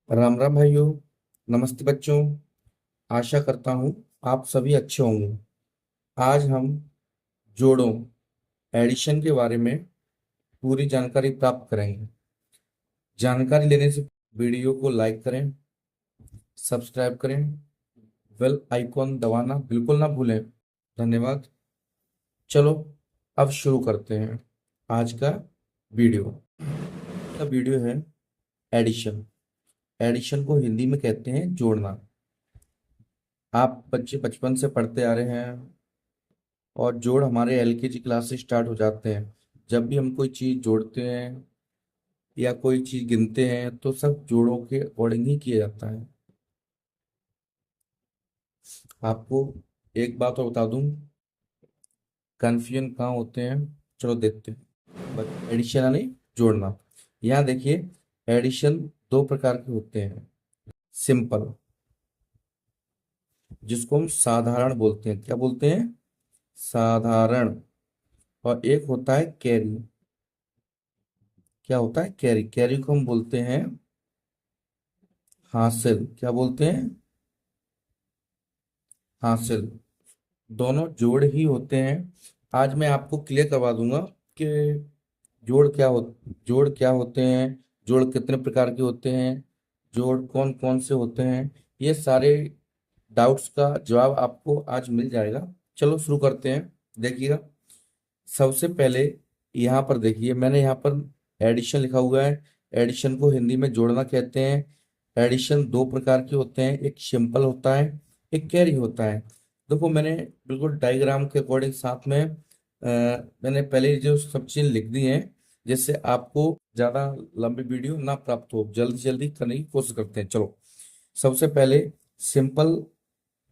राम राम भाइयों। नमस्ते बच्चों। आशा करता हूँ आप सभी अच्छे होंगे। आज हम जोड़ों एडिशन के बारे में पूरी जानकारी प्राप्त करेंगे। जानकारी लेने से वीडियो को लाइक करें, सब्सक्राइब करें, बेल आइकॉन दबाना बिल्कुल ना भूलें। धन्यवाद। चलो अब शुरू करते हैं आज का वीडियो। का वीडियो है एडिशन। एडिशन को हिंदी में कहते हैं जोड़ना। आप बच्चे बचपन से पढ़ते आ रहे हैं और जोड़ हमारे एलकेजी क्लास से स्टार्ट हो जाते हैं। जब भी हम कोई चीज जोड़ते हैं या कोई चीज गिनते हैं तो सब जोड़ों के अकॉर्डिंग ही किया जाता है। आपको एक बात और बता दूं, कन्फ्यूजन कहाँ होते हैं, चलो देखते हैं। बस एडिशन यानी जोड़ना। यहाँ देखिए, एडिशन दो प्रकार के होते हैं। सिंपल, जिसको हम साधारण बोलते हैं। क्या बोलते हैं? साधारण। और एक होता है कैरी। क्या होता है? कैरी। कैरी को हम बोलते हैं हासिल। क्या बोलते हैं? हासिल। दोनों जोड़ ही होते हैं। आज मैं आपको क्लियर करवा दूंगा कि जोड़ क्या हो जोड़ क्या होते हैं, जोड़ कितने प्रकार के होते हैं, जोड़ कौन कौन से होते हैं। ये सारे डाउट्स का जवाब आपको आज मिल जाएगा। चलो शुरू करते हैं। देखिएगा, सबसे पहले यहाँ पर देखिए, मैंने यहाँ पर एडिशन लिखा हुआ है। एडिशन को हिंदी में जोड़ना कहते हैं। एडिशन दो प्रकार के होते हैं, एक सिंपल होता है, एक कैरी होता है। देखो, मैंने बिल्कुल डायग्राम के अकॉर्डिंग साथ में मैंने पहले जो सब चीज लिख दी है, जिससे आपको ज्यादा लंबी वीडियो ना प्राप्त हो। जल्दी जल्दी करने की कोशिश करते हैं। चलो, सबसे पहले सिंपल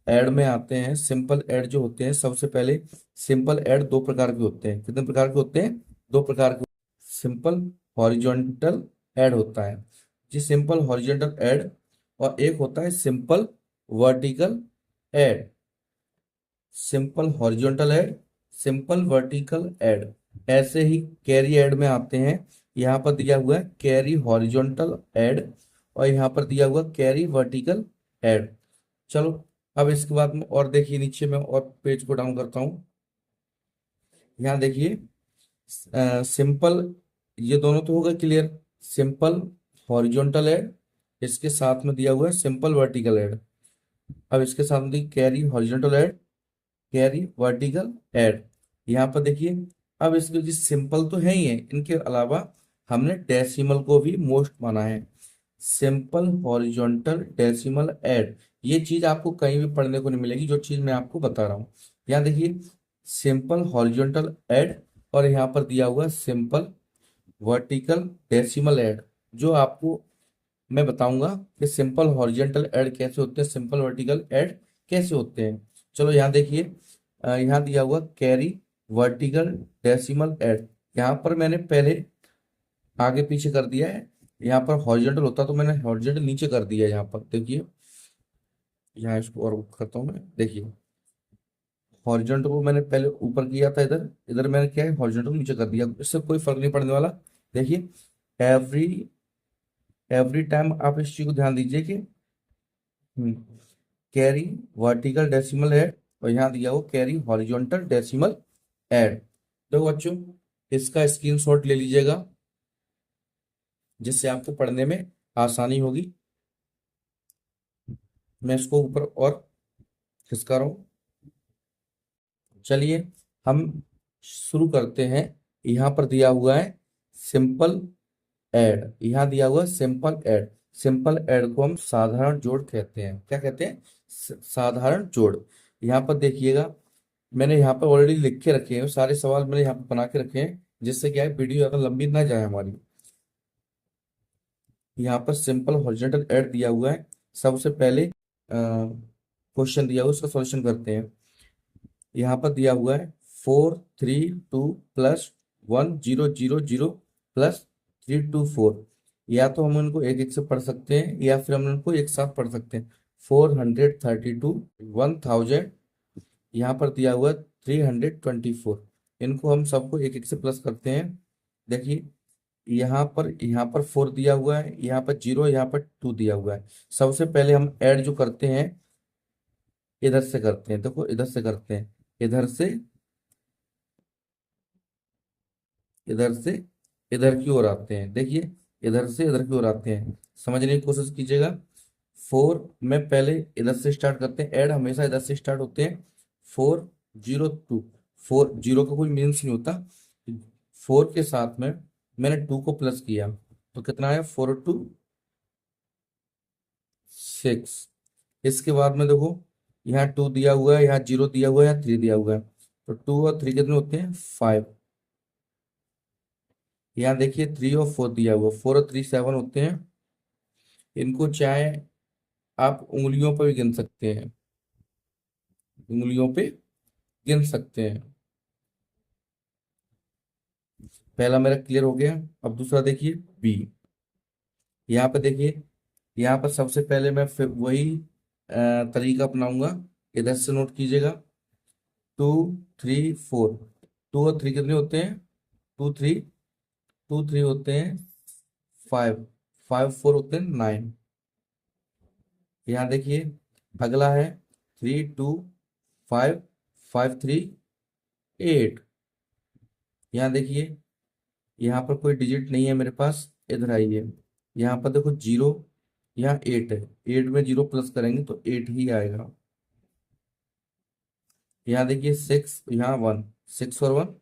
ऐड में आते हैं। सिंपल ऐड जो होते हैं, सबसे पहले सिंपल ऐड दो प्रकार के होते हैं। कितने प्रकार के होते हैं? दो प्रकार के। सिंपल हॉरिजॉन्टल ऐड होता है जी, सिंपल हॉरिजॉन्टल ऐड। और एक होता है simple vertical add. Simple horizontal add, simple vertical add. ऐसे ही कैरी ऐड में आते हैं। यहाँ पर दिया हुआ है कैरी हॉरिजॉन्टल ऐड, और यहाँ पर दिया हुआ कैरी वर्टिकल ऐड। चलो, अब इसके बाद में और देखिए, नीचे में और पेज को डाउन करता हूँ। यहाँ देखिए, सिंपल, ये दोनों तो हो गए क्लियर। सिंपल हॉरिजॉन्टल ऐड, इसके साथ में दिया हुआ है सिंपल वर्टिकल ऐड। अब इसके साथ में देखिए carry horizontal add, carry vertical add. यहाँ पर देखिए, अब इसके जो सिंपल तो है ही है, इनके अलावा हमने डेसिमल को भी मोस्ट माना है। सिंपल हॉरिजॉन्टल डेसिमल ऐड, ये चीज आपको कहीं भी पढ़ने को नहीं मिलेगी, जो चीज मैं आपको बता रहा हूँ। यहाँ देखिए, सिंपल हॉरिजॉन्टल ऐड, और यहाँ पर दिया हुआ सिंपल वर्टिकल डेसिमल ऐड। जो आपको मैं बताऊंगा कि सिंपल हॉरिजॉन्टल ऐड कैसे होते हैं, सिंपल वर्टिकल ऐड कैसे होते हैं। चलो, यहाँ देखिए, यहाँ दिया हुआ कैरी वर्टिकल डेसिमल ऐड। यहाँ पर मैंने पहले आगे पीछे कर दिया है। यहाँ पर हॉरिजॉन्टल होता तो मैंने हॉरिजॉन्टल नीचे कर दिया है। यहाँ पर देखिए, यहाँ इसको और करता हूँ मैं। देखिए, हॉरिजॉन्टल को मैंने पहले ऊपर किया था, इधर इधर मैंने क्या है, हॉरिजॉन्टल को नीचे कर दिया। इससे कोई फर्क नहीं पड़ने वाला। देखिए, एवरी एवरी टाइम आप इस चीज को ध्यान दीजिए कि कैरी वर्टिकल डेसिमल ऐड, और यहाँ दिया हो कैरी हॉरिजॉन्टल डेसिमल ऐड। तो बच्चों, इसका स्क्रीनशॉट ले लीजिएगा, जिससे आपको पढ़ने में आसानी होगी। मैं इसको ऊपर और खिसका रहा हूँ। चलिए, हम शुरू करते हैं। यहाँ पर दिया हुआ है सिंपल ऐड। यहाँ दिया हुआ है सिंपल ऐड। सिंपल ऐड को हम साधारण जोड़ कहते हैं। क्या कहते हैं? साधारण जोड़। यहाँ पर देखिएगा, मैंने यहाँ पर ऑलरेडी लिख के रखे हैं सारे सवाल, मैंने यहाँ पर बना के रखे हैं, जिससे क्या है वीडियो ज्यादा लंबी ना जाए हमारी। यहाँ पर सिंपल हॉरिजॉन्टल ऐड दिया हुआ है। सबसे पहले क्वेश्चन दिया हुआ है, उसका सॉल्यूशन करते हैं। यहाँ पर दिया हुआ है 432 + 1 0 0 0 +324। या तो हम उनको एक एक से पढ़ सकते हैं, या फिर हम उनको एक साथ पढ़ सकते हैं। 432, 1000, यहाँ पर दिया हुआ है 324। इनको हम सबको एक एक से प्लस करते हैं। देखिए, यहाँ पर 4 दिया हुआ है, यहाँ पर 0, यहाँ पर 2 दिया हुआ है। सबसे पहले हम ऐड जो करते हैं इधर से करते हैं, देखो इधर से करते हैं, इधर से इधर से इधर की ओर आते हैं। देखिए इधर से इधर की ओर आते हैं, समझने की कोशिश कीजिएगा। 4 में पहले इधर से स्टार्ट करते हैं, ऐड हमेशा इधर से स्टार्ट होते हैं। 4 0 2, 4 0 का कोई मीन्स नहीं होता। 4 के साथ में मैंने 2 को प्लस किया तो कितना आया, 4 2 6। इसके बाद में देखो यहाँ 2 दिया हुआ है, यहाँ 0 दिया हुआ है, यहाँ 3 दिया हुआ है, तो 2 और 3 कितने होते हैं, 5। यहाँ देखिए 3 और 4 दिया हुआ, 4 और 3 7 होते हैं। इनको चाहे आप उंगलियों पर भी गिन सकते हैं, उंगलियों पे गिन सकते हैं। पहला मेरा क्लियर हो गया। अब दूसरा देखिए बी। यहाँ पे देखिए, यहाँ पर सबसे पहले मैं फिर वही तरीका अपनाऊंगा। इधर से नोट कीजिएगा, 2 3 4। 2 और 3 कितने होते हैं, 2 3, 2 3 होते हैं 5, 5 4 होते हैं 9। यहाँ देखिए अगला है 3 2 5, 5 3 8। यहाँ देखिए यहाँ पर कोई डिजिट नहीं है मेरे पास, इधर आइए, यहाँ पर देखो 0, यहाँ 8 है, 8 में 0 प्लस करेंगे तो 8 ही आएगा। यहाँ देखिए 6, यहाँ 1, 6 और 1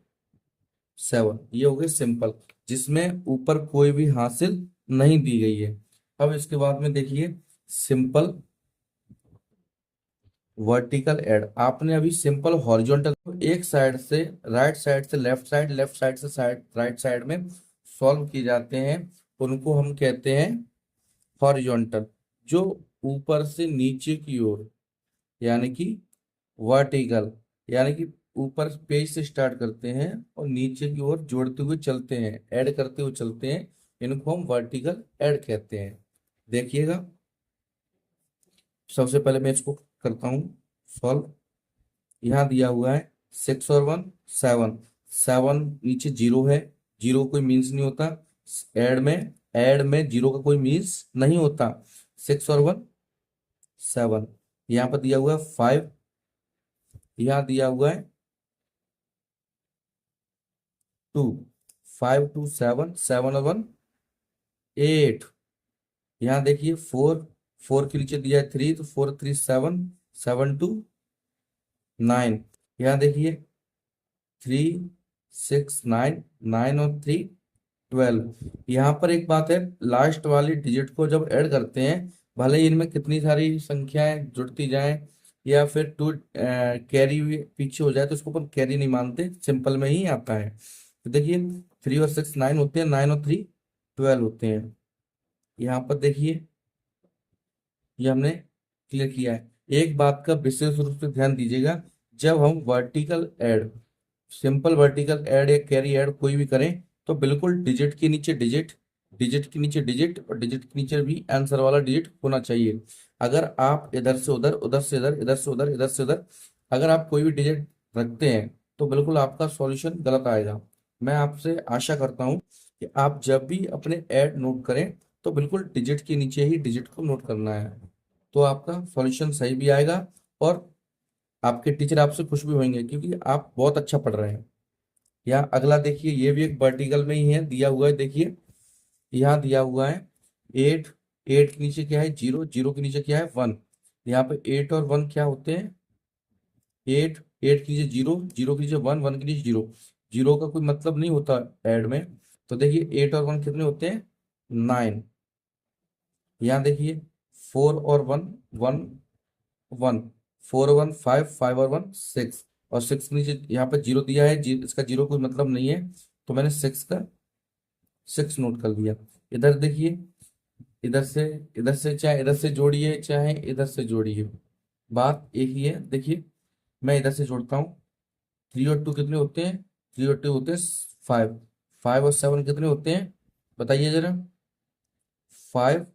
7। ये हो गए सिंपल, जिसमें ऊपर कोई भी हासिल नहीं दी गई है। अब इसके बाद में देखिए सिंपल वर्टिकल ऐड। आपने अभी सिंपल हॉरिजॉन्टल एक साइड से राइट साइड से लेफ्ट साइड, लेफ्ट साइड से साइड राइट साइड में सॉल्व किए जाते हैं, उनको हम कहते हैं हॉरिजॉन्टल। जो ऊपर से नीचे की ओर, यानी कि वर्टिकल, यानी कि ऊपर पेज से स्टार्ट करते हैं और नीचे की ओर जोड़ते हुए चलते हैं, ऐड करते हुए चलते हैं, इनको हम वर्टिकल ऐड कहते हैं। देखिएगा सबसे पहले मैं इसको करता हूँ सॉल्व। यहाँ दिया हुआ है 6 और 1 7, 7 नीचे 0 है, 0 कोई मीन्स नहीं होता। ऐड में 0 का कोई मीन्स नहीं होता। 6 और 1 7। यहाँ पर दिया हुआ है 5, यहाँ दिया हुआ है 2, 5 2 7, 7 और 1 8। यहाँ देखिए 4, 4 के नीचे दिया है 3, तो 4 3 7, 7 2 9। यहाँ देखिए 3 6 9, 9 और 3 12। यहाँ पर एक बात है, लास्ट वाली डिजिट को जब ऐड करते हैं, भले ही इनमें कितनी सारी संख्याएं जुड़ती जाएं या फिर टू कैरी पीछे हो जाए, तो इसको अपन कैरी नहीं मानते, सिंपल में ही आता है। तो देखिए 3 और 6 9 होते हैं, 9 और 3 12 होते हैं। यहाँ पर देखिए ये हमने क्लियर किया है। एक बात का विशेष रूप से ध्यान दीजिएगा, जब हम vertical add, simple vertical add या कैरी ऐड कोई भी करें, तो बिल्कुल डिजिट के नीचे डिजिट, डिजिट के नीचे डिजिट और डिजिट के नीचे भी आंसर वाला डिजिट होना चाहिए। अगर आप इधर से उधर, उधर से इधर, इधर से उधर, इधर से उधर अगर आप कोई भी डिजिट रखते हैं, तो बिल्कुल आपका सॉल्यूशन गलत आएगा। मैं आपसे आशा करता हूं कि आप जब भी अपने ऐड नोट करें, तो बिल्कुल डिजिट के नीचे ही डिजिट को नोट करना है, तो आपका सॉल्यूशन सही भी आएगा और आपके टीचर आपसे खुश भी होंगे, क्योंकि आप बहुत अच्छा पढ़ रहे हैं। यहाँ अगला देखिए, ये भी एक वर्टिकल में ही है, दिया हुआ है, देखिए यहाँ दिया हुआ है 8, 8 के नीचे क्या है 0, 0 के नीचे क्या है 1। यहाँ पे 8 और 1 क्या होते हैं, 8, 8 के नीचे 0, 0 के नीचे 1, 1 के नीचे 0, 0 का कोई मतलब नहीं होता ऐड में। तो देखिए 8 और 1 कितने होते हैं, 9। यहाँ देखिए 4 और 1 1, 4 और 1 5, 5 और 1 6, और 6 के नीचे यहाँ पे 0 दिया है, इसका 0 कोई मतलब नहीं है, तो मैंने 6 का 6 नोट कर लिया। इधर देखिए, इधर से चाहे इधर से जोड़िए चाहे इधर से जोड़िए, बात एक ही है। देखिए मैं इधर से जोड़ता हूँ, 3 और 2 कितने होते हैं, 3 और 2 होते हैं 5, 5 और 7 कितने होते हैं, बताइए जरा। 5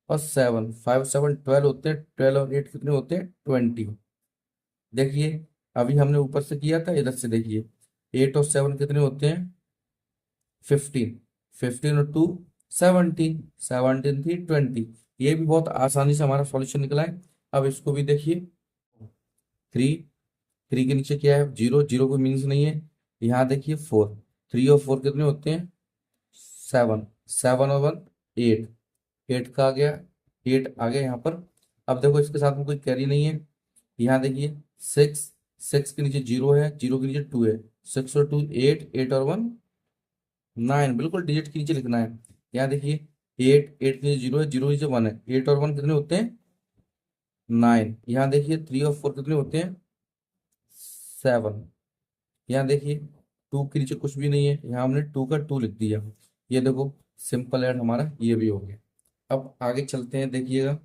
और 7, 5 और 7 12 होते हैं, 12 और 8 कितने होते हैं, 20। देखिए अभी हमने ऊपर से किया था, इधर से देखिए 8 और 7 कितने होते हैं, 15, 15 और 2 17, 17 थी 20। ये भी बहुत आसानी से हमारा सॉल्यूशन निकला है। अब इसको भी देखिए, 3, 3 के नीचे क्या है, 0, 0 कोई मीन्स नहीं है। यहाँ देखिए 4, 3 और 4 कितने होते हैं, 7, 7 और 1 8, 8 का आ गया, 8 आ गया यहाँ पर। अब देखो इसके साथ में कोई कैरी नहीं है। यहाँ देखिए 6, 6 के नीचे 0 है, 0 के नीचे 2 है, 6 और 2 8, 8 और 1 9, बिल्कुल डिजिट के नीचे लिखना है। यहाँ देखिए 8, 8 के नीचे 0 है, 0 के नीचे 1 है, 8 और 1 कितने होते हैं, 9। यहाँ देखिए 3 और 4 कितने होते हैं, 7। यहाँ देखिए 2 के नीचे कुछ भी नहीं है, यहाँ हमने 2 का 2 लिख दिया। ये देखो सिंपल ऐड हमारा ये भी हो गया। अब आगे चलते हैं, देखिएगा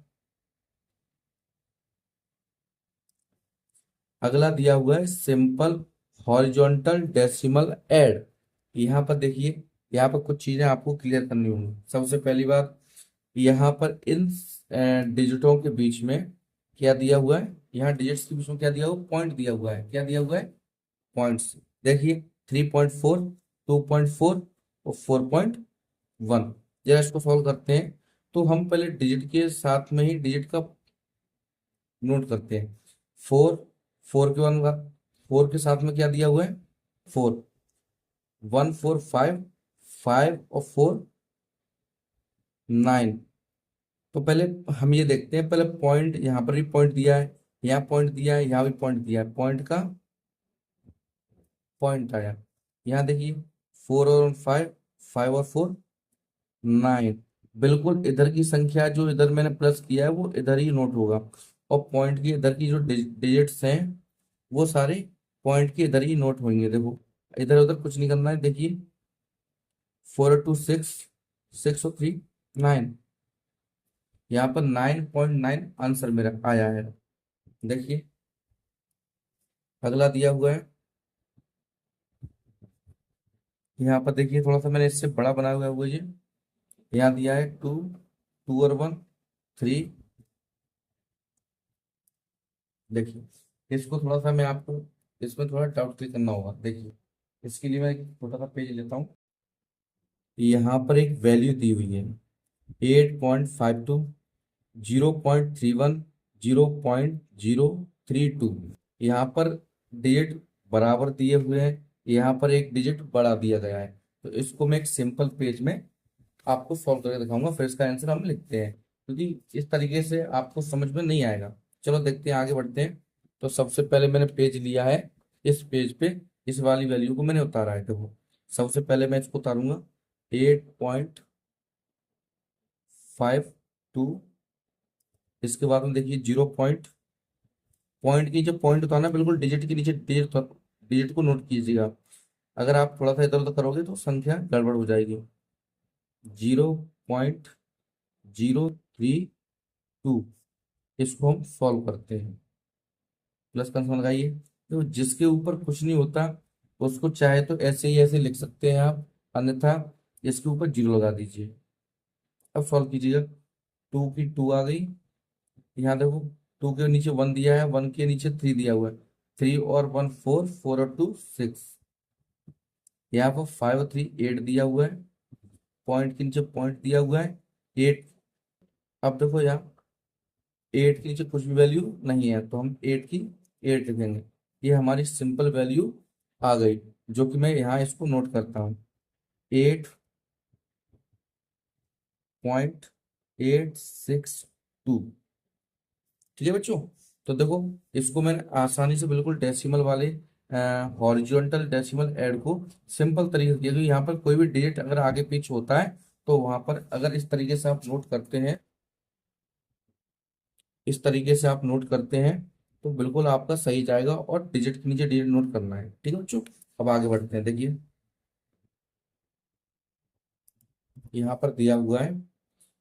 अगला दिया हुआ है सिंपल हॉरिजॉन्टल डेसिमल ऐड। यहाँ पर देखिए, यहाँ पर कुछ चीजें आपको क्लियर करनी होंगी। सबसे पहली बात, यहाँ पर इन डिजिटों के बीच में क्या दिया हुआ है, यहाँ डिजिट्स के बीच में क्या दिया हुआ, पॉइंट दिया हुआ है। क्या दिया हुआ है, पॉइंट्स। देखिए 3.4, 2.4 और 4.1। जरा इसको सॉल्व करते हैं, तो हम पहले डिजिट के साथ में ही डिजिट का नोट करते हैं। 4, 4 के 1 का, 4 के साथ में क्या दिया हुआ है, 4, 1 4 5, 5 और 4 9। तो पहले हम ये देखते हैं, पहले पॉइंट, यहाँ पर भी पॉइंट दिया है, यहाँ पॉइंट दिया है, यहाँ भी पॉइंट दिया है, पॉइंट का पॉइंट आया। यहाँ देखिए 4 और 5, 5 और 4 9। बिल्कुल इधर की संख्या जो इधर मैंने प्लस किया है वो इधर ही नोट होगा, और पॉइंट की इधर की जो डिजिट्स हैं वो सारे पॉइंट के इधर ही नोट होंगे। देखो इधर उधर कुछ नहीं करना है। देखिए 4 और 2 6, 6 और 3 9, यहाँ पर 9.9 आंसर मेरा आया है। देखिए अगला दिया हुआ है, यहाँ पर देखिए थोड़ा सा मैंने इससे बड़ा बनाया हुआ है वो ये। यहाँ दिया है 2, 2 और 1 3। देखिए इसको थोड़ा सा मैं आपको इसमें थोड़ा डाउट क्लियर करना होगा। देखिए इसके लिए मैं एक छोटा सा पेज लेता हूँ। यहाँ पर एक वैल्यू दी हुई है 8.52, 0.31, 0.032। यहाँ पर डिजिट बराबर दिए हुए हैं, यहाँ पर एक डिजिट बढ़ा दिया गया है। तो इसको मैं एक सिंपल पेज में आपको सॉल्व करके दिखाऊंगा, फिर इसका आंसर हम लिखते हैं, क्योंकि इस तरीके से आपको समझ में नहीं आएगा। चलो देखते हैं, आगे बढ़ते हैं। तो सबसे पहले मैंने पेज लिया है, इस पेज पे इस वाली वैल्यू को मैंने उतारा है। देखो सबसे पहले मैं इसको उतारूंगा 8.52। इसके बाद में देखिए 0 पॉइंट, पॉइंट की जो पॉइंट उतारना है, बिल्कुल डिजिट के नीचे डिजिट, डिजिट को नोट कीजिएगा। अगर आप थोड़ा सा इधर उधर करोगे तो संख्या गड़बड़ हो जाएगी। 0.032, इसको हम सॉल्व करते हैं। प्लस का निशान लगाइए। तो जिसके ऊपर कुछ नहीं होता उसको चाहे तो ऐसे ही ऐसे लिख सकते हैं आप, अन्यथा इसके ऊपर 0 लगा दीजिए। अब सॉल्व कीजिएगा, 2 की 2 आ गई। यहाँ देखो 2 के नीचे 1 दिया है, 1 के नीचे 3 दिया हुआ है, 3 और 1 4, 4 और 2 6। यहाँ पर 5 और 3 8 दिया हुआ है, पॉइंट के नीचे पॉइंट दिया हुआ है 8। अब देखो यहाँ 8 के नीचे कुछ भी वैल्यू नहीं है, तो हम 8 की 8 लिखेंगे। ये हमारी सिंपल वैल्यू आ गई, जो कि मैं यहाँ इसको नोट करता हूँ, 8.862। ठीक है बच्चों। तो देखो इसको मैंने आसानी से बिल्कुल डेसिमल वाले हॉरिजॉन्टल डेसिमल ऐड को सिंपल तरीके से किया, क्योंकि यहाँ पर कोई भी डिजिट अगर आगे पीछे होता है तो वहां पर अगर इस तरीके से आप नोट करते हैं, इस तरीके से आप नोट करते हैं तो बिल्कुल आपका सही जाएगा, और डिजिट के नीचे डिजिट नोट करना है। ठीक है बच्चों। अब आगे बढ़ते हैं। देखिए यहाँ पर दिया हुआ है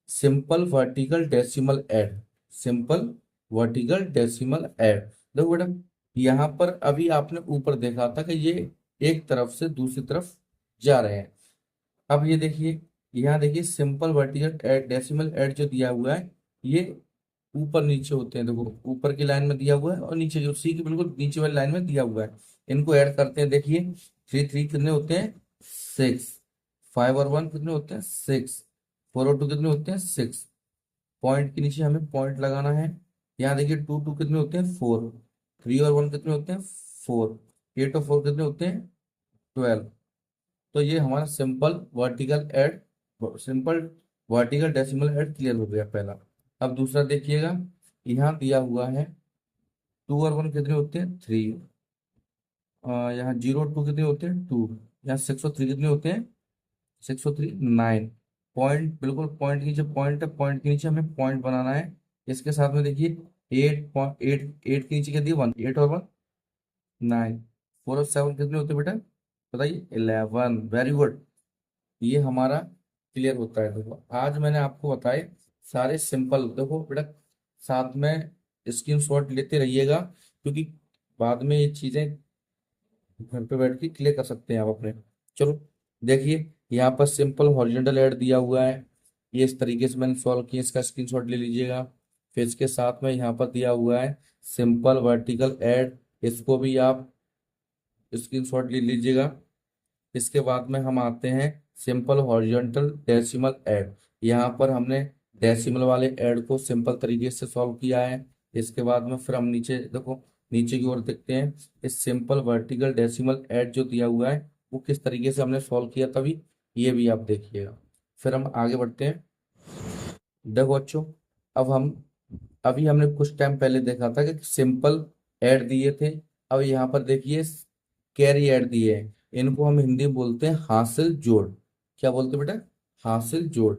simple vertical decimal add, simple vertical decimal add. देखो बेटा, यहाँ पर अभी आपने ऊपर देखा था कि ये एक तरफ से दूसरी तरफ जा रहे हैं। अब ये देखिए, यहाँ देखिए simple vertical add decimal add जो दिया हुआ है, ये ऊपर नीचे होते हैं। देखो ऊपर की लाइन में दिया हुआ है और नीचे जो सी की बिल्कुल नीचे वाली लाइन में दिया हुआ है। इनको ऐड करते हैं। देखिए 3 3 कितने होते हैं, 6, 5 और 1 कितने होते हैं 6, 4 और 2 कितने होते हैं 6, पॉइंट के नीचे हमें पॉइंट लगाना है। यहाँ देखिए 2 2 कितने होते हैं 4, 3 और 1 कितने होते हैं 4, 8 और 4 कितने होते हैं 12। तो ये हमारा simple vertical decimal add clear हो गया पहला। अब दूसरा देखिएगा, यहाँ दिया हुआ है 2 और 1 कितने होते हैं 3, यहाँ 0 और 2 कितने होते हैं 2, यहाँ 6 और 3 कितने होते हैं 6 और 3 9। पॉइंट, बिल्कुल पॉइंट के नीचे पॉइंट है, पॉइंट के नीचे हमें पॉइंट बनाना है। इसके साथ में देखिए 8 के नीचे क्या दिया 1, 8 और 1 9, 4 और 7 कितने होते हैं बेटा बताइए 11। वेरी गुड, ये हमारा क्लियर होता है। देखो आज मैंने आपको बताए सारे सिंपल, देखो बेटा साथ में स्क्रीनशॉट लेते रहिएगा, क्योंकि बाद में ये चीजें घर पे बैठ के क्लियर कर सकते हैं आप अपने। चलो देखिए, यहाँ पर सिंपल हॉरिजॉन्टल ऐड दिया हुआ है, ये इस तरीके से मैंने सॉल्व किया, इसका स्क्रीनशॉट ले लीजिएगा। फिर इसके साथ में यहाँ पर दिया हुआ है सिंपल वर्टिकल ऐड, इसको भी आप स्क्रीनशॉट ले लीजिएगा। इसके बाद में हम आते हैं सिंपल हॉरिजॉन्टल डेसिमल ऐड। यहाँ पर हमने डेसिमल वाले ऐड को सिंपल तरीके से सॉल्व किया है। इसके बाद में फिर हम नीचे देखो, नीचे की ओर देखते हैं इस सिंपल वर्टिकल डेसिमल ऐड जो दिया हुआ है वो किस तरीके से हमने सॉल्व किया, तभी ये भी आप देखिएगा। फिर हम आगे बढ़ते हैं। देखो बच्चों, अब हम अभी हमने कुछ टाइम पहले देखा था कि सिंपल ऐड दिए थे। अब यहाँ पर देखिए कैरी ऐड दिए हैं, इनको हम हिंदी में बोलते हैं हासिल जोड़। क्या बोलते हैं बेटा, हासिल जोड़।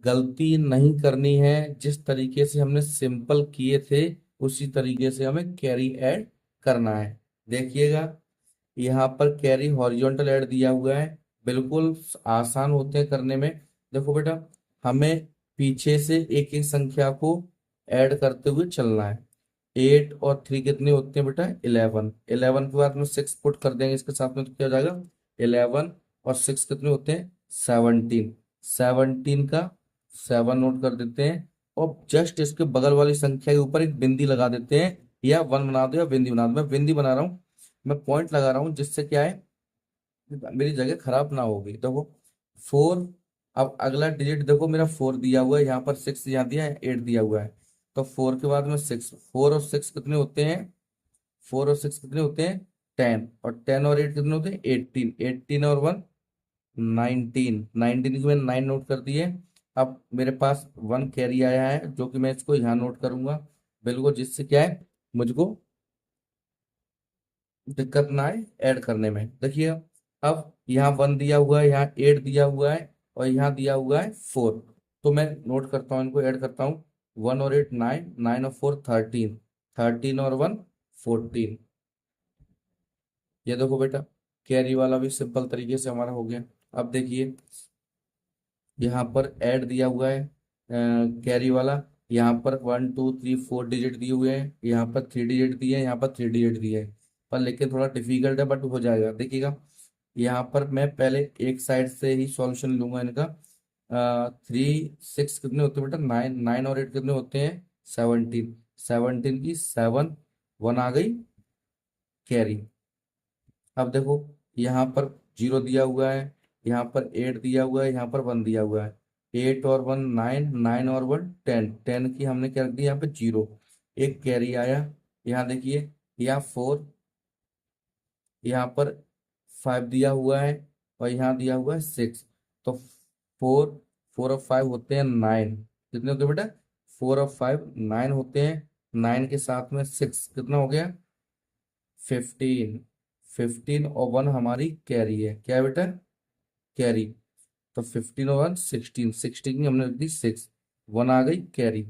गलती नहीं करनी है, जिस तरीके से हमने सिंपल किए थे उसी तरीके से हमें कैरी ऐड करना है। देखिएगा यहाँ पर कैरी हॉरिजॉन्टल ऐड दिया हुआ है, बिल्कुल आसान होते हैं करने में। देखो बेटा, हमें पीछे से एक एक संख्या को ऐड करते हुए चलना है। 8 और 3 कितने होते हैं बेटा 11, 11 के बाद में 6 पुट कर देंगे इसके साथ में तो क्या हो जाएगा 11 और 6 कितने होते हैं 17, 17 का 7 नोट कर देते हैं, और जस्ट इसके बगल वाली संख्या के ऊपर एक बिंदी लगा देते हैं, या 1 बना दो या बिंदी बना दो। मैं बिंदी बना रहा हूँ, मैं पॉइंट लगा रहा हूँ, जिससे क्या है मेरी जगह खराब ना होगी। देखो 4, अब अगला डिजिट देखो मेरा 4 दिया हुआ है, यहाँ पर 6 यहाँ दिया है, 8 दिया हुआ है, तो 4 के बाद में 6, 4 और 6 कितने होते हैं 4 और 6 कितने होते हैं 10, और 10 और 8 कितने होते हैं 18, 18 और 1 19, 19 की मैंने 9 नोट कर दिए। अब मेरे पास 1 कैरी आया है, जो कि मैं इसको यहाँ नोट करूंगा, बिल्कुल जिससे क्या है मुझको दिक्कत ना आए ऐड करने में। देखिए अब यहाँ 1 दिया हुआ है, यहाँ 8 दिया हुआ है, और यहाँ दिया हुआ है 4, तो मैं नोट करता हूँ, इनको ऐड करता हूँ। 1 और 8 9, 9 और 4 13, 13 और 1 14। ये देखो बेटा कैरी वाला भी सिंपल तरीके से हमारा हो गया। अब देखिए यहाँ पर ऐड दिया हुआ है कैरी वाला, यहाँ पर 1 2 3 4 डिजिट दिए हुए हैं, यहाँ पर 3 डिजिट दिए हैं, यहाँ पर 3 डिजिट दिए हैं, पर लेकिन थोड़ा डिफिकल्ट है बट हो जाएगा। देखिएगा यहाँ पर मैं पहले एक साइड से ही सॉल्यूशन लूंगा इनका। 3 6 कितने होते हैं बेटा 9, 9 और 8 कितने होते हैं 17, 17 की 7 1 आ गई कैरी। अब देखो यहाँ पर 0 दिया हुआ है, यहाँ पर 8 दिया हुआ है, यहाँ पर 1 दिया हुआ है, 8 और 1 9, 9 और 1 10, 10 की हमने क्या रख दी यहाँ पे 0, एक कैरी आया। यहाँ देखिए यहाँ 4, यहाँ पर 5 दिया हुआ है, और यहाँ दिया हुआ है 6, तो 4, 4 और 5 होते हैं 9, कितने होते हैं बेटा 4 और 5 9 होते हैं, 9 के साथ में 6 कितना हो गया 15, 15 और 1 हमारी कैरी है, क्या है बेटा कैरी। तो 15 और 1 16, 16 की हमने रख दी 6, 1 आ गई कैरी।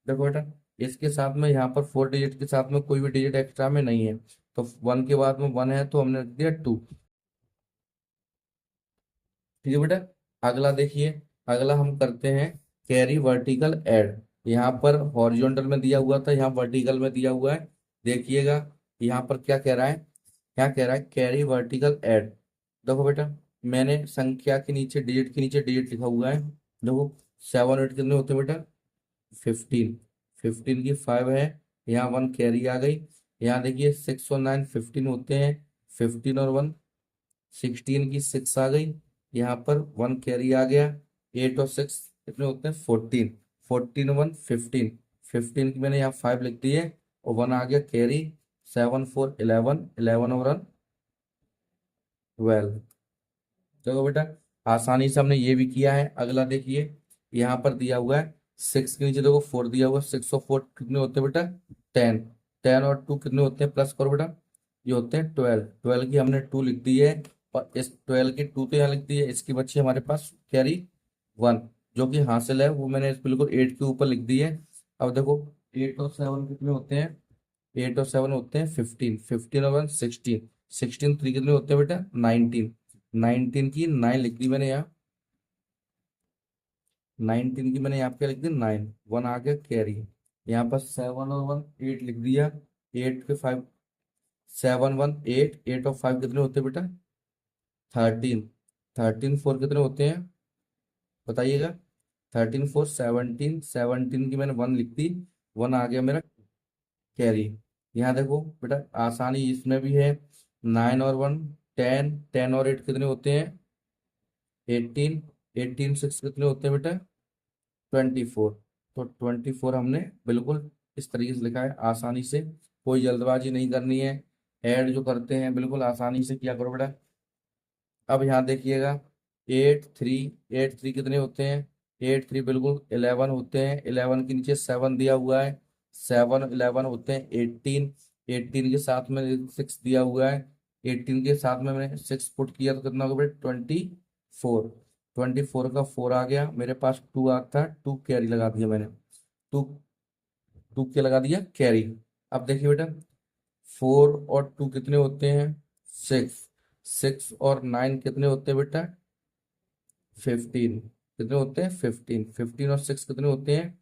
देखो बेटा इसके साथ में यहाँ पर 4 डिजिट के साथ में कोई भी डिजिट एक्स्ट्रा में नहीं है, तो 1 के बाद में 1 है तो हमने रख दिया 2। ठीक है बेटा, अगला देखिए, अगला हम करते हैं कैरी वर्टिकल ऐड। यहाँ पर हॉरिजॉन्टल में दिया हुआ था, यहाँ वर्टिकल में दिया हुआ है। देखिएगा यहाँ पर क्या कह रहा है, क्या कह रहा है कैरी वर्टिकल ऐड। देखो बेटा मैंने संख्या के नीचे डिजिट के नीचे डिजिट लिखा हुआ है। देखो 7 8 कितने होते हैं बेटा 15, 15 की 5 है, यहाँ 1 कैरी आ गई। यहाँ देखिए 6 और 9 15 होते हैं, 15 और 1 16 की 6 आ गई। यहाँ पर 1 कैरी आ गया। 8 और 6 कितने होते हैं? 14। 14 1 15। 15 की मैंने यहाँ 5 लिख दी है और 1 आ गया कैरी। 7 4 11। 11 और 1 12। देखो बेटा, आसानी से हमने ये भी किया है। अगला देखिए, यहाँ पर दिया हुआ है 6 के नीचे देखो 4 दिया हुआ है। 6 और 4 कितने होते हैं बेटा? 10। 10 और 2 कितने होते हैं? प्लस करो बेटा, ये होते हैं 12। 12 की हमने 2 लिख दी है और इस 12 की 2 तो यहाँ लिख दी है। इसकी बची हमारे पास कैरी 1, जो कि हासिल है, वो मैंने बिल्कुल 8 के ऊपर लिख दी है। अब देखो 8 और 7 कितने होते हैं? 8 और 7 होते हैं 15। 15 और 1 16। 16 3 कितने होते हैं बेटा? 19। 19 की 9 लिख दी मैंने यहाँ। 19 की मैंने यहाँ पे लिख दी 9। 1 आ गया कैरी। यहाँ पर 7 और 1 8 लिख दिया। 8 के 5। 7 1 8। 8 और 5 कितने होते हैं बेटा? 13। 13 4 कितने होते हैं बताइएगा? 13 4 17। 17 की मैंने 1 लिख दी। 1 आ गया मेरा कैरी। यहाँ देखो बेटा, आसानी इसमें भी है। 9 और 1 10। 10 और 8 कितने होते हैं? 18। 18 6 कितने होते हैं बेटा? 24। तो 24 हमने बिल्कुल इस तरीके से लिखा है आसानी से। कोई जल्दबाजी नहीं करनी है। ऐड जो करते हैं बिल्कुल आसानी से किया करो बेटा। अब यहाँ देखिएगा, 8 3। 8 3 कितने होते हैं? 8 3 बिल्कुल 11 होते हैं। 11 के नीचे 7 दिया हुआ है। 7 11 होते हैं 18। 18 के साथ में 6 दिया हुआ है। 18 के साथ में मैंने 6 पुट किया तो कितना होगा बेटा? 24। 24 का 4 आ गया मेरे पास। 2 आता है, 2 कैरी लगा दिया मैंने। 2। 2 क्या लगा दिया? कैरी। अब देखिए बेटा, 4 और 2 कितने होते हैं? 6। 6 और 9 कितने होते हैं बेटा? 15। कितने होते हैं? 15। 15 और 6 कितने होते हैं?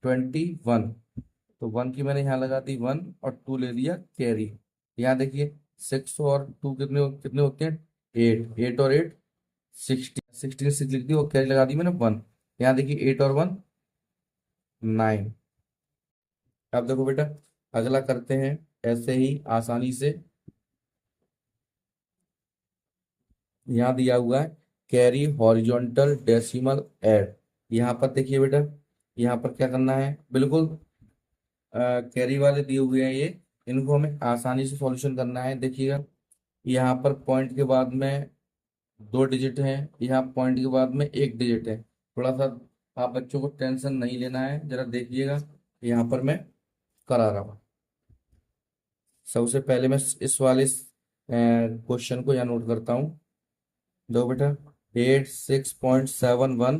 21। तो 1 की मैंने यहाँ लगा दी 1 और 2 ले लिया कैरी। यहाँ देखिए, 6 और 2 कितने कितने होते हैं? 8। 8 और 8 16। 16 6 लिख दी और कैरी लगा दी मैंने 1। यहाँ देखिए 8 और 1 9। अब देखो बेटा, अगला करते हैं ऐसे ही आसानी से। यहाँ दिया हुआ है कैरी हॉरिजॉन्टल डेसिमल ऐड। यहाँ पर देखिए बेटा, यहाँ पर क्या करना है बिल्कुल, कैरी वाले दिए हुए हैं ये, इनको हमें आसानी से सॉल्यूशन करना है। देखिएगा, यहाँ पर पॉइंट के बाद में 2 डिजिट है, यहाँ पॉइंट के बाद में 1 डिजिट है। थोड़ा सा आप बच्चों को टेंशन नहीं लेना है, जरा देखिएगा। यहाँ पर मैं करा रहा हूँ। सबसे पहले मैं इस वाले क्वेश्चन को यहाँ नोट करता हूँ। दो बेटा, 86.71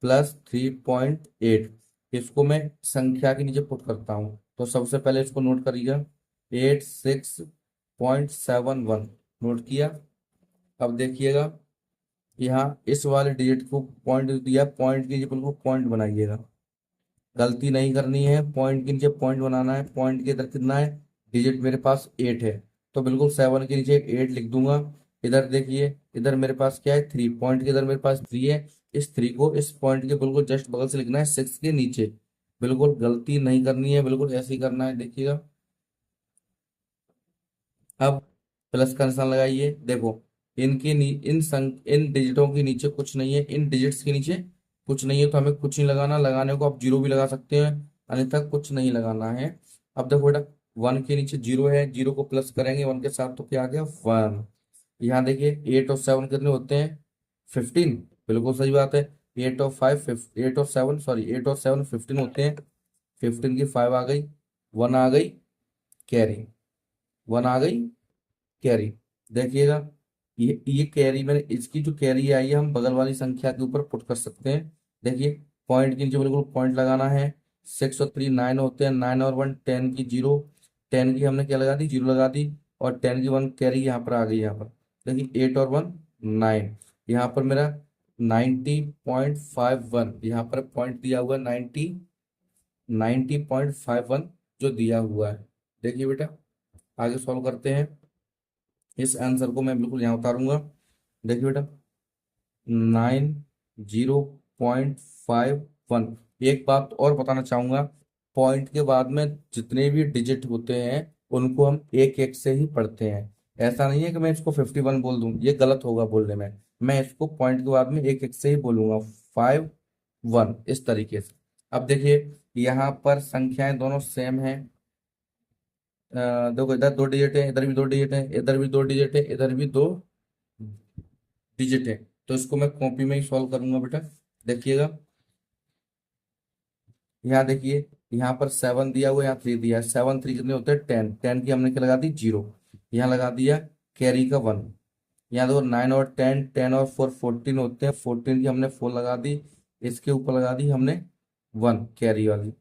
प्लस 3.8, इसको मैं संख्या के नीचे पुट करता हूँ। तो सबसे पहले इसको नोट करिएगा, 86.71 नोट किया। अब देखिएगा, यहाँ इस वाले डिजिट को पॉइंट दिया, पॉइंट के नीचे बिल्कुल पॉइंट बनाइएगा। गलती नहीं करनी है, पॉइंट के नीचे पॉइंट बनाना है। पॉइंट के इधर कितना है? डिजिट मेरे पास 8 है, तो बिल्कुल 7 के नीचे 8 लिख दूंगा। इधर देखिए, इधर मेरे पास क्या है? 3। पॉइंट के इधर मेरे पास 3 है। इस 3 को इस पॉइंट के बिल्कुल जस्ट बगल से लिखना है, 6 के नीचे। बिल्कुल गलती नहीं करनी है, बिल्कुल ऐसे ही करना है। देखिएगा, अब प्लस का निशान लगाइए। देखो, इन डिजिटों के नीचे कुछ नहीं है, इन डिजिट्स के नीचे कुछ नहीं है, तो हमें कुछ नहीं लगाना। लगाने को आप जीरो भी लगा सकते हैं, अन्यथा कुछ नहीं लगाना है। अब देखो बेटा, 1 के नीचे जीरो है, जीरो को प्लस करेंगे 1 के साथ तो क्या आ गया? 1। यहाँ देखिए, 8 और 7 कितने होते हैं? 15। बिल्कुल सही बात है। 8 और 7 सॉरी 8 और 7 15 होते हैं। 15 की 5 आ गई, 1 आ गई कैरी। 1 आ गई कैरी। देखिएगा, ये कैरी मैंने, इसकी जो कैरी आई है हम बगल वाली संख्या के ऊपर पुट कर सकते हैं। देखिए, पॉइंट के नीचे बिल्कुल पॉइंट लगाना है। 6 और 3 9 होते हैं। 9 और 1 10 की जीरो। 10 की हमने क्या लगा दी? जीरो लगा दी। और 10 की 1 कैरी यहाँ पर आ गई। यहाँ पर देखिए, 8 और 1 9। यहाँ पर मेरा 90.51, यहाँ पर पॉइंट दिया हुआ है 90.51 जो दिया हुआ है। देखिए बेटा, आगे सॉल्व करते हैं। इस आंसर को मैं बिल्कुल यहाँ उतारूंगा। देखिए बेटा, 90.51। एक बात और बताना चाहूंगा, पॉइंट के बाद में जितने भी डिजिट होते हैं उनको हम एक एक से ही पढ़ते हैं। ऐसा नहीं है कि मैं इसको 51 बोल दूं, ये गलत होगा बोलने में। मैं इसको पॉइंट के बाद में एक एक से ही बोलूंगा, 5 1 इस तरीके से। अब देखिए यहाँ पर संख्याएं दोनों सेम हैं। देखो इधर 2 डिजिट है, इधर भी 2 डिजिट है, इधर भी 2 डिजिट है, इधर भी 2 डिजिट है। तो इसको मैं कॉपी में ही सॉल्व करूंगा बेटा। देखिएगा यहाँ देखिए, यहाँ पर 7 दिया हुआ है, यहाँ 3 दिया है। 7 3 कितने होते हैं? 10। 10 की हमने क्या लगा दी? 0। यहाँ लगा दिया कैरी का 1। यहाँ देखो 9 और 10, 10 और 4 14 होते हैं। 14 की हमने 4 लगा दी, इसके ऊपर लगा दी हमने 1 कैरी वाली।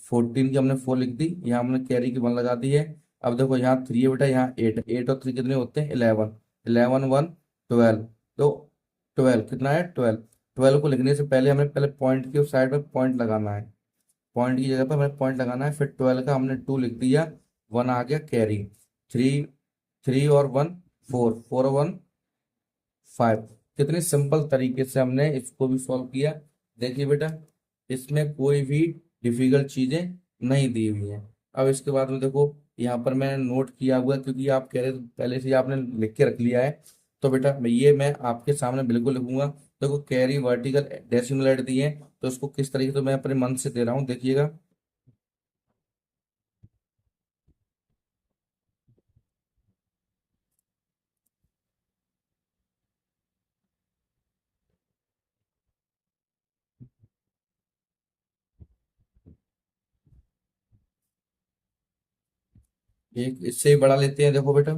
14 की हमने 4 लिख दी, यहाँ हमने कैरी की 1 लगा दी है। अब देखो यहाँ 3 है बेटा, यहाँ 8। 8 और 3 कितने होते हैं? 11। 11 1 12। तो 12 कितना है? 12। 12 को लिखने से पहले हमें पहले पॉइंट के साइड में पॉइंट लगाना है। पॉइंट की जगह पर हमें पॉइंट लगाना है। फिर 12 का हमने 2 लिख दिया, 1 आ गया कैरी। 3 3 और 1 4, 4 और 1 5। कितने सिंपल तरीके से हमने इसको भी सॉल्व किया। देखिए बेटा, इसमें कोई भी डिफिकल्ट चीजें नहीं दी हुई है। अब इसके बाद में देखो, यहाँ पर मैंने नोट किया हुआ है, क्योंकि आप कह रहे थे पहले से ही आपने लिख के रख लिया है। तो बेटा मैं आपके सामने बिल्कुल लिखूंगा। देखो कैरी वर्टिकल डेसिमल ऐड दिए हैं, तो उसको किस तरीके से मैं अपने मन से दे रहा हूँ, देखिएगा। एक इससे ही बड़ा लेते हैं, देखो बेटा।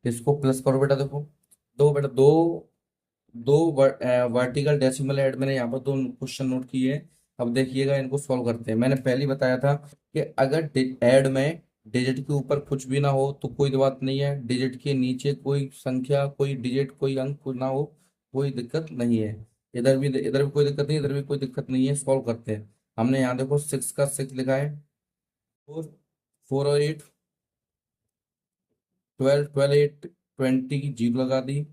इसको प्लस करो बेटा, देखो दो बेटा, दो दो वर्टिकल डेसिमल ऐड मैंने यहाँ पर 2 क्वेश्चन नोट किए हैं। अब देखिएगा, इनको सॉल्व करते हैं। मैंने पहले ही बताया था कि अगर ऐड में डिजिट के ऊपर कुछ भी ना हो तो कोई बात नहीं है, डिजिट के नीचे कोई संख्या, कोई डिजिट, कोई अंक कोई ना हो, कोई दिक्कत नहीं है। इधर भी कोई दिक्कत नहीं, इधर भी कोई दिक्कत नहीं है। सॉल्व करते हैं। हमने यहाँ देखो 6 का 6 लिखा है। 4 4 और 8 12, 12 8 20 की 0 लगा दी।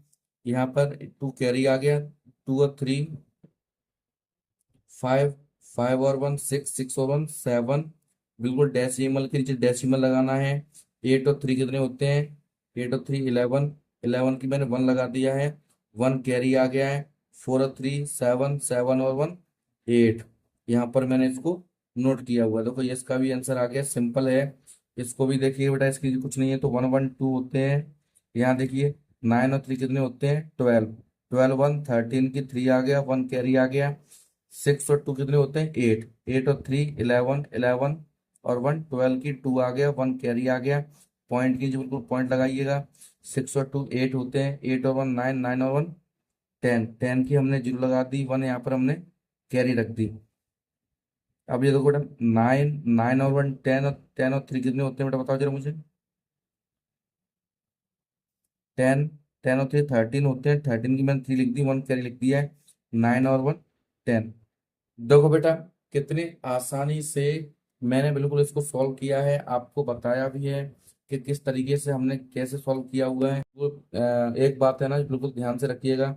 यहाँ पर 2 कैरी आ गया। 2 और 3 5। 5 और 1 6, 6 और 1 7। बिल्कुल डेसिमल के नीचे डेसिमल लगाना है। 8 और 3 कितने होते हैं? 8 और 3 11। 11 की मैंने 1 लगा दिया है, 1 कैरी आ गया है। 4 और 3 7, 7 और 1 8। यहाँ पर मैंने इसको नोट किया हुआ है। देखो ये इसका भी आंसर आ गया, सिंपल है। इसको भी देखिए बेटा, इसकी कुछ नहीं है, तो 1 1 2 होते हैं। यहाँ देखिए 9 और 3 कितने होते हैं? 12। 12 1 13 की 3 आ गया, 1 कैरी आ गया। 6 और 2 कितने होते हैं? 8। 8 और 3 11। 11 और 1 12 की 2 आ गया, 1 कैरी आ गया। पॉइंट की जो बिल्कुल पॉइंट लगाइएगा। 6 और 2 8 होते हैं। 8 और 1 9, 9 और 1 10। 10 की हमने 0 लगा दी, 1 यहाँ पर हमने कैरी रख दी। अब ये देखो बेटा, 9 9 और 1 10, और 10 और 3 कितने होते हैं बेटा, बताओ जरा मुझे। 10। 10 और 3 13 होते हैं। 13 की मैंने 3 लिख दी, 1 कैरी लिख दिया है। 9 और 1 10। देखो बेटा, कितने आसानी से मैंने बिल्कुल इसको सॉल्व किया है, आपको बताया भी है कि किस तरीके से हमने कैसे सॉल्व किया हुआ है। वो एक बात है ना, बिल्कुल ध्यान से रखिएगा।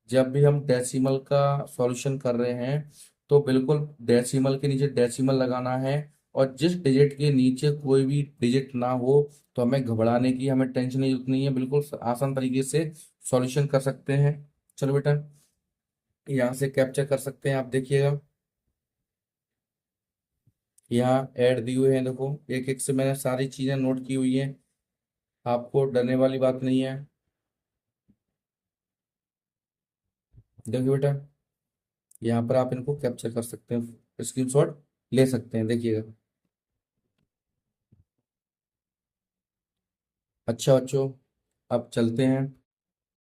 जब भी हम डेसिमल का सॉल्यूशन कर रहे हैं, तो बिल्कुल डेसिमल के नीचे डेसिमल लगाना है। और जिस डिजिट के नीचे कोई भी डिजिट ना हो, तो हमें घबराने की, हमें टेंशन की जरूरत नहीं है। बिल्कुल आसान तरीके से सॉल्यूशन कर सकते हैं। चलो बेटा, यहाँ से कैप्चर कर सकते हैं, आप देखिएगा। यहाँ ऐड दिए हुए हैं, देखो एक एक से मैंने सारी चीजें नोट की हुई हैं। आपको डरने वाली बात नहीं है। देखिए बेटा, यहाँ पर आप इनको कैप्चर कर सकते हैं, स्क्रीनशॉट ले सकते हैं, देखिएगा। अच्छा बच्चों, अब चलते हैं।